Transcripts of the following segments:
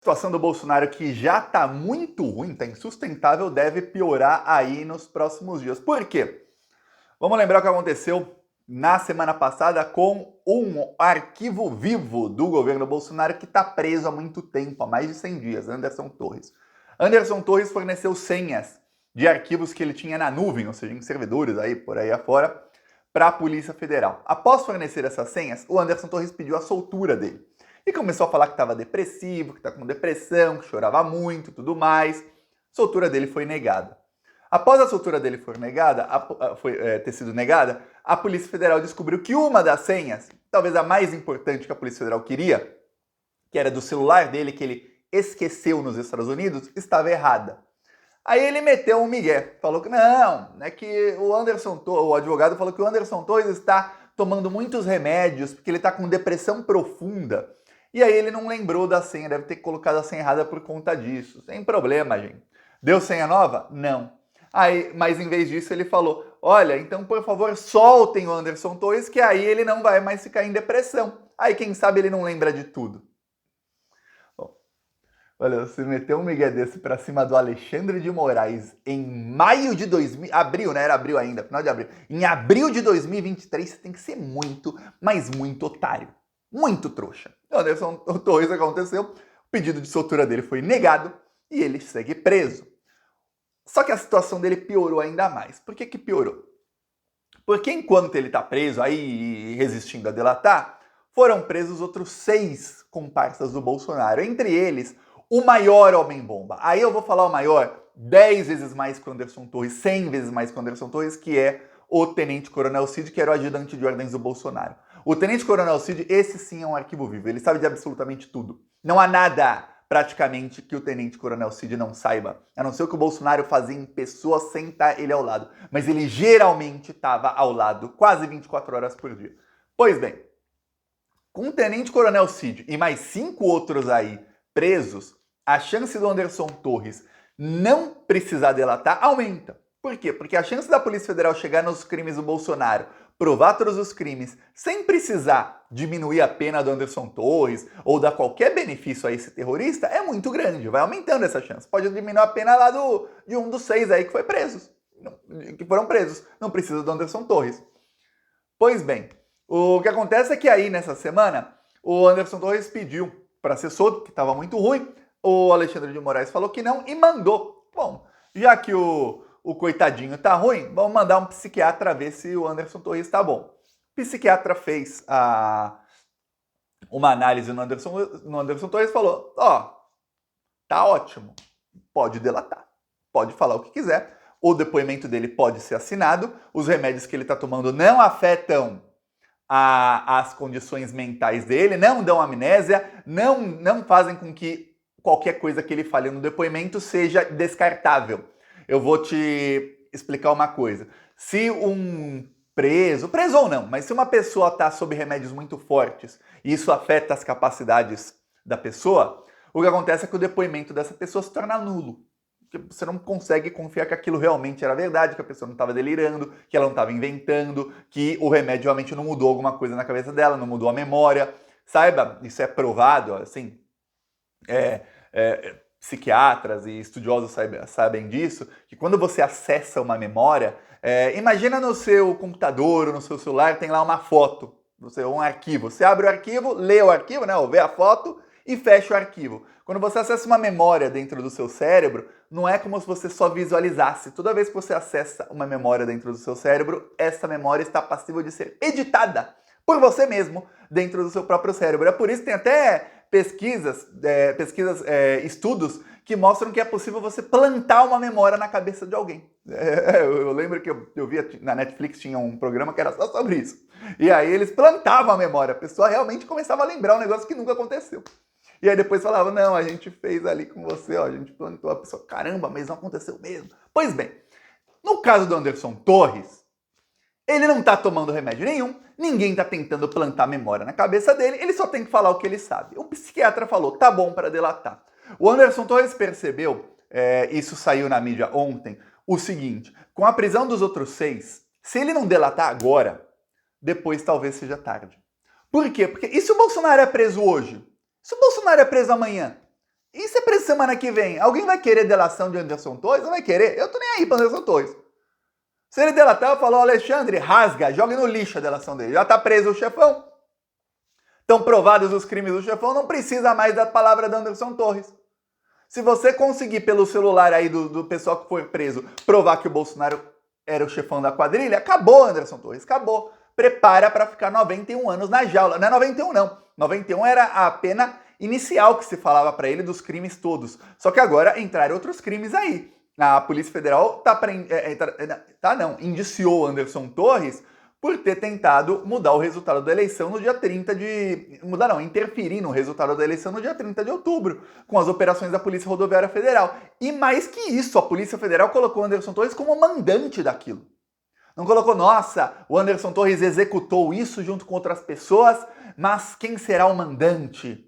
A situação do Bolsonaro, que já está muito ruim, está insustentável, deve piorar aí nos próximos dias. Por quê? Vamos lembrar o que aconteceu na semana passada com um arquivo vivo do governo Bolsonaro que está preso há muito tempo, há mais de 100 dias, Anderson Torres. Anderson Torres forneceu senhas de arquivos que ele tinha na nuvem, ou seja, em servidores aí por aí afora, para a Polícia Federal. Após fornecer essas senhas, o Anderson Torres pediu a soltura dele. E começou a falar que estava depressivo, que está com depressão, que chorava muito e tudo mais. A soltura dele foi negada. Após a soltura dele ter sido negada, a Polícia Federal descobriu que uma das senhas, talvez a mais importante que a Polícia Federal queria, que era do celular dele, que ele esqueceu nos Estados Unidos, estava errada. Aí ele meteu um migué, falou que não, é que o advogado falou que o Anderson Torres está tomando muitos remédios, porque ele está com depressão profunda. E aí ele não lembrou da senha, deve ter colocado a senha errada por conta disso. Sem problema, gente. Deu senha nova? Não. Aí, mas em vez disso ele falou, olha, então por favor soltem o Anderson Torres, que aí ele não vai mais ficar em depressão. Aí quem sabe ele não lembra de tudo. Bom, olha, você meteu um migué desse pra cima do Alexandre de Moraes em maio de 2000... Abril, né? Era abril ainda, final de abril. Em abril de 2023 você tem que ser muito, mas muito otário. Muito trouxa. O Anderson Torres aconteceu, o pedido de soltura dele foi negado e ele segue preso. Só que a situação dele piorou ainda mais. Por que que piorou? Porque enquanto ele está preso aí resistindo a delatar, foram presos outros 6 comparsas do Bolsonaro. Entre eles, o maior homem-bomba. Aí eu vou falar o maior, 10 vezes mais que o Anderson Torres, 100 vezes mais que o Anderson Torres, que é o Tenente Coronel Cid, que era o ajudante de ordens do Bolsonaro. O Tenente Coronel Cid, esse sim é um arquivo vivo, ele sabe de absolutamente tudo. Não há nada, praticamente, que o Tenente Coronel Cid não saiba, a não ser o que o Bolsonaro fazia em pessoa sem estar ele ao lado. Mas ele geralmente estava ao lado, quase 24 horas por dia. Pois bem, com o Tenente Coronel Cid e mais 5 outros aí presos, a chance do Anderson Torres não precisar delatar aumenta. Por quê? Porque a chance da Polícia Federal chegar nos crimes do Bolsonaro, provar todos os crimes, sem precisar diminuir a pena do Anderson Torres ou dar qualquer benefício a esse terrorista, é muito grande. Vai aumentando essa chance. Pode diminuir a pena lá de um dos 6 aí que foram presos. Não precisa do Anderson Torres. Pois bem, o que acontece é que aí nessa semana o Anderson Torres pediu para ser solto, que estava muito ruim. O Alexandre de Moraes falou que não e mandou. Bom, já que o coitadinho tá ruim, vamos mandar um psiquiatra ver se o Anderson Torres tá bom. O psiquiatra fez uma análise no Anderson Torres e falou, tá ótimo, pode delatar, pode falar o que quiser, o depoimento dele pode ser assinado, os remédios que ele tá tomando não afetam as condições mentais dele, não dão amnésia, não fazem com que qualquer coisa que ele fale no depoimento seja descartável. Eu vou te explicar uma coisa. Se um preso ou não, mas se uma pessoa está sob remédios muito fortes e isso afeta as capacidades da pessoa, o que acontece é que o depoimento dessa pessoa se torna nulo. Você não consegue confiar que aquilo realmente era verdade, que a pessoa não estava delirando, que ela não estava inventando, que o remédio realmente não mudou alguma coisa na cabeça dela, não mudou a memória. Saiba, isso é provado, assim, psiquiatras e estudiosos sabem disso, que quando você acessa uma memória, imagina no seu computador ou no seu celular, tem lá uma foto, um arquivo. Você abre o arquivo, lê o arquivo, né, ou vê a foto e fecha o arquivo. Quando você acessa uma memória dentro do seu cérebro, não é como se você só visualizasse. Toda vez que você acessa uma memória dentro do seu cérebro, essa memória está passível de ser editada por você mesmo dentro do seu próprio cérebro. É por isso que tem até estudos que mostram que é possível você plantar uma memória na cabeça de alguém. Eu lembro que eu via na Netflix, tinha um programa que era só sobre isso. E aí eles plantavam a memória, a pessoa realmente começava a lembrar um negócio que nunca aconteceu. E aí depois falava, não, a gente fez ali com você, a gente plantou, a pessoa, caramba, mas não aconteceu mesmo. Pois bem, no caso do Anderson Torres, ele não tá tomando remédio nenhum, ninguém tá tentando plantar memória na cabeça dele, ele só tem que falar o que ele sabe. O psiquiatra falou, tá bom para delatar. O Anderson Torres percebeu, isso saiu na mídia ontem, o seguinte, com a prisão dos outros 6, se ele não delatar agora, depois talvez seja tarde. Por quê? Porque e se o Bolsonaro é preso hoje? Se o Bolsonaro é preso amanhã? E se é preso semana que vem? Alguém vai querer delação de Anderson Torres? Não vai querer? Eu tô nem aí pra Anderson Torres. Se ele delatar, eu falo, Alexandre, rasga, jogue no lixo a delação dele. Já tá preso o chefão. Estão provados os crimes do chefão, não precisa mais da palavra do Anderson Torres. Se você conseguir pelo celular aí do pessoal que foi preso provar que o Bolsonaro era o chefão da quadrilha, acabou, Anderson Torres, acabou. Prepara para ficar 91 anos na jaula. Não é 91 não. 91 era a pena inicial que se falava para ele dos crimes todos. Só que agora entraram outros crimes aí. A Polícia Federal indiciou Anderson Torres por ter tentado mudar o resultado da eleição no dia 30 de... interferir no resultado da eleição no dia 30 de outubro, com as operações da Polícia Rodoviária Federal. E mais que isso, a Polícia Federal colocou o Anderson Torres como mandante daquilo. Não colocou, nossa, o Anderson Torres executou isso junto com outras pessoas, mas quem será o mandante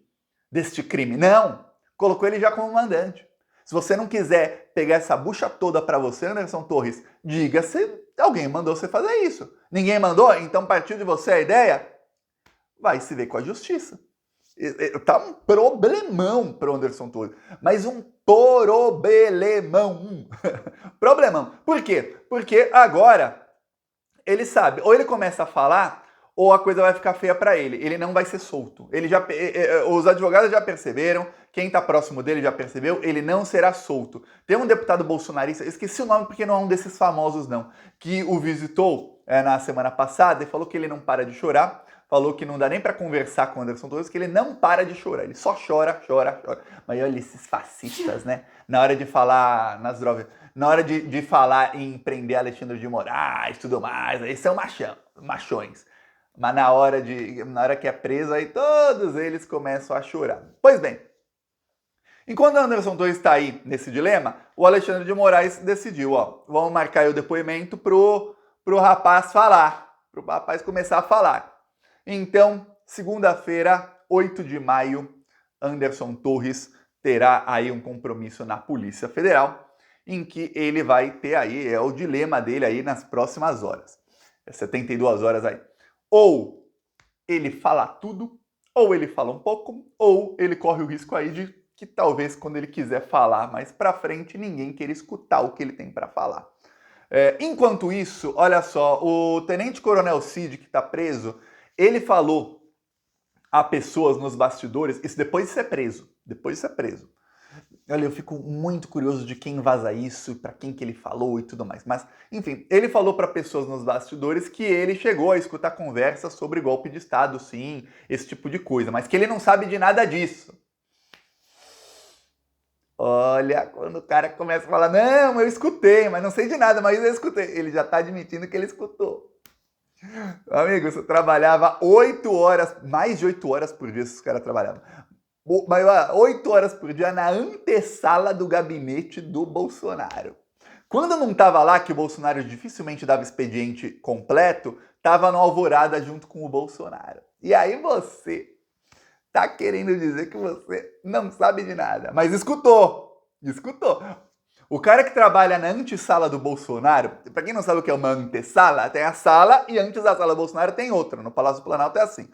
deste crime? Não, colocou ele já como mandante. Se você não quiser pegar essa bucha toda para você, Anderson Torres, diga se alguém mandou você fazer isso. Ninguém mandou? Então partiu de você a ideia? Vai se ver com a justiça. Tá um problemão pro Anderson Torres. Mas um problemão. Problemão. Por quê? Porque agora ele sabe, ou ele começa a falar, ou a coisa vai ficar feia para ele. Ele não vai ser solto. Os advogados já perceberam, quem está próximo dele já percebeu, ele não será solto. Tem um deputado bolsonarista, esqueci o nome porque não é um desses famosos não, que o visitou na semana passada e falou que ele não para de chorar, falou que não dá nem para conversar com o Anderson Torres, que ele não para de chorar, ele só chora. Mas olha esses fascistas, né? Na hora de falar nas drogas, na hora de falar em prender Alexandre de Moraes e tudo mais, eles são machões. Mas na hora que é preso, aí todos eles começam a chorar. Pois bem, enquanto o Anderson Torres está aí nesse dilema, o Alexandre de Moraes decidiu, vamos marcar aí o depoimento pro rapaz falar, pro rapaz começar a falar. Então, segunda-feira, 8 de maio, Anderson Torres terá aí um compromisso na Polícia Federal, em que ele vai ter aí, é o dilema dele aí nas próximas horas. 72 horas aí. Ou ele fala tudo, ou ele fala um pouco, ou ele corre o risco aí de que talvez quando ele quiser falar mais pra frente, ninguém queira escutar o que ele tem para falar. Enquanto isso, olha só, o Tenente Coronel Cid, que está preso, ele falou a pessoas nos bastidores, isso depois de ser preso, Olha, eu fico muito curioso de quem vaza isso, para quem que ele falou e tudo mais. Mas, enfim, ele falou para pessoas nos bastidores que ele chegou a escutar conversas sobre golpe de Estado, sim, esse tipo de coisa, mas que ele não sabe de nada disso. Olha, quando o cara começa a falar, não, eu escutei, mas não sei de nada, mas eu escutei. Ele já está admitindo que ele escutou. Amigo, você trabalhava 8 horas, mais de 8 horas por dia esses caras trabalhavam. 8 horas por dia na antessala do gabinete do Bolsonaro. Quando não estava lá, que o Bolsonaro dificilmente dava expediente completo, estava no Alvorada junto com o Bolsonaro. E aí você tá querendo dizer que você não sabe de nada, mas escutou. O cara que trabalha na antessala do Bolsonaro, para quem não sabe o que é uma antessala, tem a sala e antes da sala do Bolsonaro tem outra. No Palácio do Planalto é assim.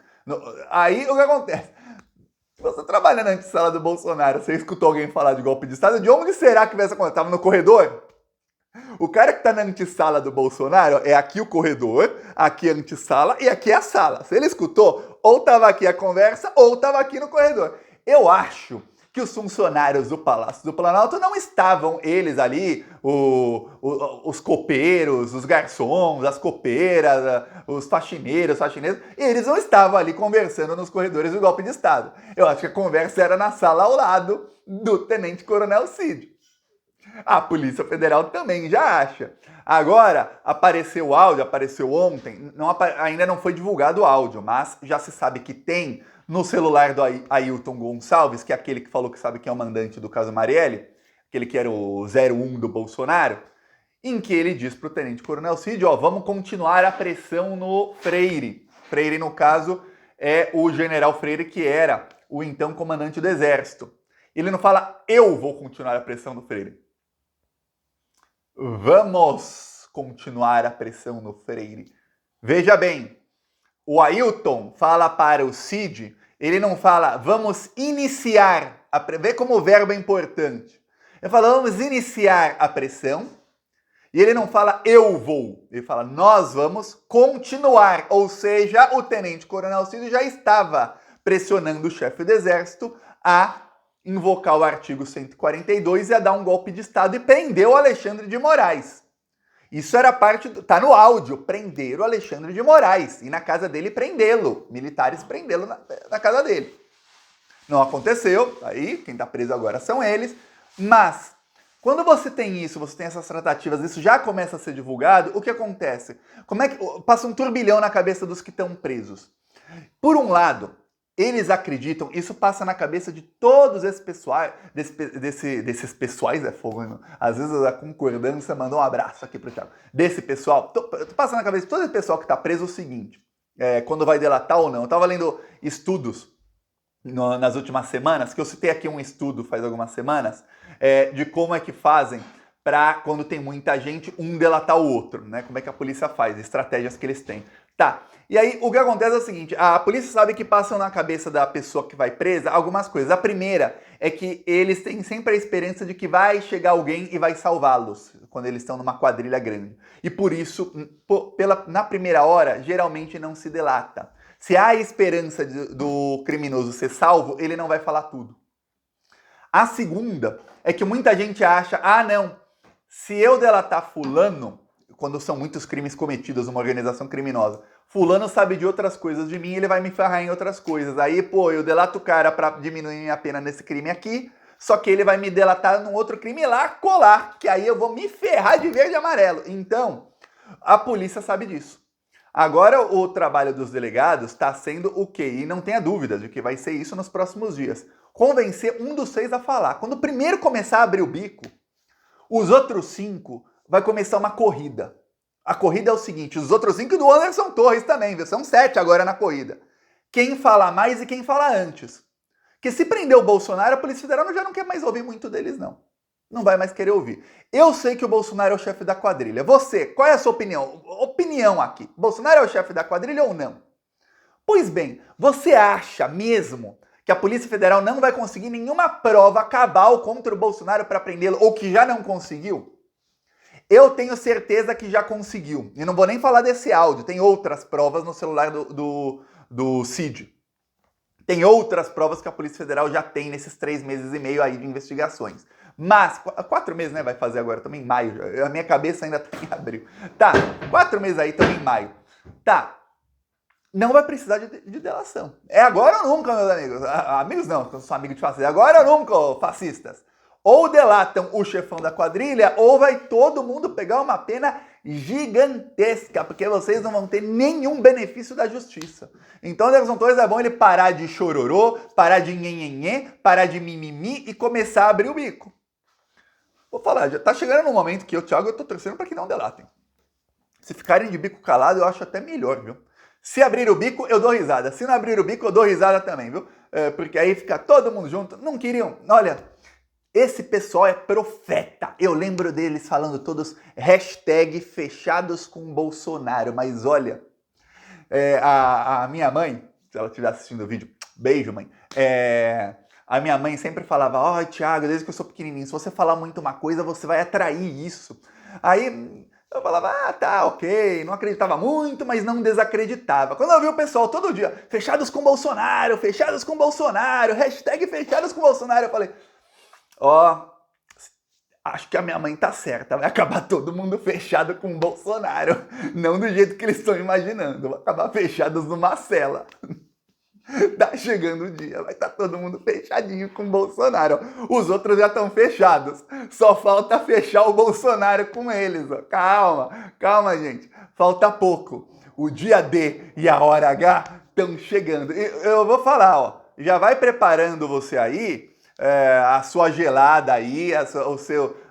Aí o que acontece? Você trabalha na antessala do Bolsonaro, você escutou alguém falar de golpe de Estado, de onde será que veio essa coisa? Tava no corredor? O cara que tá na antessala do Bolsonaro, é aqui o corredor, aqui a antessala e aqui é a sala. Se ele escutou, ou tava aqui a conversa, ou tava aqui no corredor. Eu acho que os funcionários do Palácio do Planalto não estavam, eles ali, os copeiros, os garçons, as copeiras, os faxineiros, eles não estavam ali conversando nos corredores do golpe de Estado. Eu acho que a conversa era na sala ao lado do Tenente Coronel Cid. A Polícia Federal também já acha. Agora, apareceu o áudio, apareceu ontem, ainda não foi divulgado o áudio, mas já se sabe que tem no celular do Ailton Gonçalves, que é aquele que falou que sabe quem é o mandante do caso Marielle, aquele que era o 01 do Bolsonaro, em que ele diz para o Tenente Coronel Cid, vamos continuar a pressão no Freire. Freire, no caso, é o general Freire, que era o então comandante do Exército. Ele não fala, eu vou continuar a pressão no Freire. Vamos continuar a pressão no Freire. Veja bem, o Ailton fala para o Cid, Ele não fala, vamos iniciar, vê como o verbo é importante. Ele fala, vamos iniciar a pressão. E ele não fala, eu vou. Ele fala, nós vamos continuar. Ou seja, o tenente-coronel Cid já estava pressionando o chefe do exército a invocar o artigo 142 e a dar um golpe de Estado e prendeu o Alexandre de Moraes. Isso era parte tá no áudio, prender o Alexandre de Moraes. E na casa dele prendê-lo. Militares prendê-lo na casa dele. Não aconteceu, aí quem está preso agora são eles. Mas, quando você tem isso, você tem essas tratativas, isso já começa a ser divulgado, o que acontece? Como é que passa um turbilhão na cabeça dos que estão presos? Por um lado, eles acreditam, isso passa na cabeça de todos esses pessoais, desses pessoais, é fogo, hein? Às vezes a concordância mandou um abraço aqui pro Thiago. Desse pessoal, passa na cabeça de todo esse pessoal que está preso o seguinte, quando vai delatar ou não. Eu estava lendo estudos nas últimas semanas, que eu citei aqui um estudo faz algumas semanas, de como é que fazem para, quando tem muita gente, um delatar o outro, né? Como é que a polícia faz, estratégias que eles têm. Tá, e aí o que acontece é o seguinte, a polícia sabe que passam na cabeça da pessoa que vai presa algumas coisas. A primeira é que eles têm sempre a esperança de que vai chegar alguém e vai salvá-los, quando eles estão numa quadrilha grande. E por isso, na primeira hora, geralmente não se delata. Se há esperança do criminoso ser salvo, ele não vai falar tudo. A segunda é que muita gente acha, não, se eu delatar fulano, quando são muitos crimes cometidos numa organização criminosa, fulano sabe de outras coisas de mim, ele vai me ferrar em outras coisas. Aí, eu delato o cara pra diminuir minha pena nesse crime aqui, só que ele vai me delatar num outro crime lá, colar, que aí eu vou me ferrar de verde e amarelo. Então, a polícia sabe disso. Agora o trabalho dos delegados está sendo o quê? E não tenha dúvida de que vai ser isso nos próximos dias. Convencer um dos 6 a falar. Quando o primeiro começar a abrir o bico, os outros 5 vai começar uma corrida. A corrida é o seguinte, os outros 5 do Anderson Torres também, viu? São 7 agora na corrida. Quem fala mais e quem fala antes. Porque se prender o Bolsonaro, a Polícia Federal já não quer mais ouvir muito deles, não. Não vai mais querer ouvir. Eu sei que o Bolsonaro é o chefe da quadrilha. Você, qual é a sua opinião? Opinião aqui. Bolsonaro é o chefe da quadrilha ou não? Pois bem, você acha mesmo que a Polícia Federal não vai conseguir nenhuma prova cabal contra o Bolsonaro para prendê-lo, ou que já não conseguiu? Eu tenho certeza que já conseguiu. E não vou nem falar desse áudio, tem outras provas no celular do Cid. Tem outras provas que a Polícia Federal já tem nesses 3 meses e meio aí de investigações. Mas, 4 meses, né, vai fazer agora, também em maio. A minha cabeça ainda tá em abril. Tá, 4 meses aí, também em maio. Tá, não vai precisar de delação. É agora ou nunca, meus amigos. Amigos não, porque eu sou amigo de fascistas. Agora ou nunca, fascistas. Ou delatam o chefão da quadrilha, ou vai todo mundo pegar uma pena gigantesca, porque vocês não vão ter nenhum benefício da justiça. Então, Anderson Torres é bom ele parar de chororô, parar de nhenhenhê, parar de mimimi e começar a abrir o bico. Vou falar, já tá chegando no momento que eu, Thiago, eu tô torcendo para que não delatem. Se ficarem de bico calado, eu acho até melhor, viu? Se abrir o bico, eu dou risada. Se não abrir o bico, eu dou risada também, viu? Porque aí fica todo mundo junto. Não queriam... Olha, esse pessoal é profeta. Eu lembro deles falando todos #fechados com Bolsonaro. Mas olha, a minha mãe, se ela estiver assistindo o vídeo, beijo, mãe. A minha mãe sempre falava, Thiago, desde que eu sou pequenininho, se você falar muito uma coisa, você vai atrair isso. Aí eu falava, tá, ok, não acreditava muito, mas não desacreditava. Quando eu vi o pessoal todo dia, fechados com Bolsonaro, fechados com Bolsonaro, #fechados com Bolsonaro, eu falei, acho que a minha mãe tá certa, vai acabar todo mundo fechado com Bolsonaro, não do jeito que eles estão imaginando, vai acabar fechados numa cela. Tá chegando o dia, vai estar todo mundo fechadinho com o Bolsonaro. Os outros já estão fechados. Só falta fechar o Bolsonaro com eles. Ó. Calma, gente. Falta pouco. O dia D e a hora H estão chegando. Eu vou falar, já vai preparando você aí, a sua gelada aí,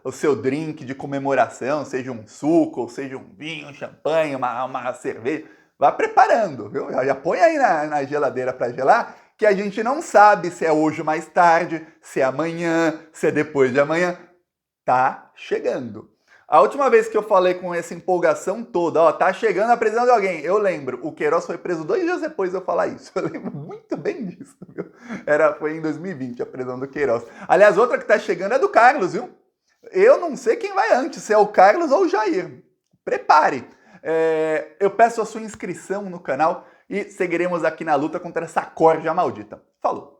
o seu drink de comemoração, seja um suco, ou seja um vinho, um champanhe, uma cerveja. Vá preparando, viu? Já põe aí na geladeira para gelar, que a gente não sabe se é hoje mais tarde, se é amanhã, se é depois de amanhã. Tá chegando. A última vez que eu falei com essa empolgação toda, ó, tá chegando a prisão de alguém, eu lembro, o Queiroz foi preso 2 dias depois de eu falar isso. Eu lembro muito bem disso, viu? Foi em 2020 a prisão do Queiroz. Aliás, outra que tá chegando é do Carlos, viu? Eu não sei quem vai antes, se é o Carlos ou o Jair. Prepare! Eu peço a sua inscrição no canal e seguiremos aqui na luta contra essa corja maldita. Falou!